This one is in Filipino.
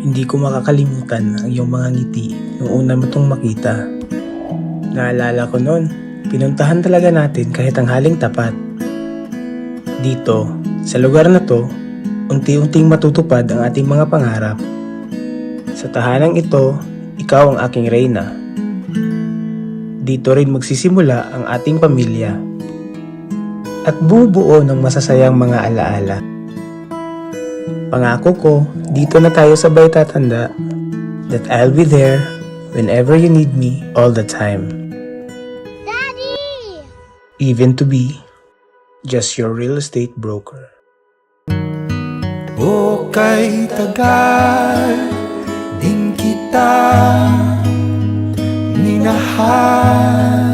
Hindi ko makakalimutan ang iyong mga ngiti nung una mo itong makita. Naalala ko noon, pinuntahan talaga natin kahit ang haling tapat. Dito, sa lugar na to, unti-unting matutupad ang ating mga pangarap. Sa tahanang ito, ikaw ang aking reyna. Dito rin magsisimula ang ating pamilya at bubuo ng masasayang mga alaala. Pangako ko, dito na tayo sabay tatanda that I'll be there whenever you need me all the time. Daddy! Even to be just your real estate broker. O kay tagal din kita minahal.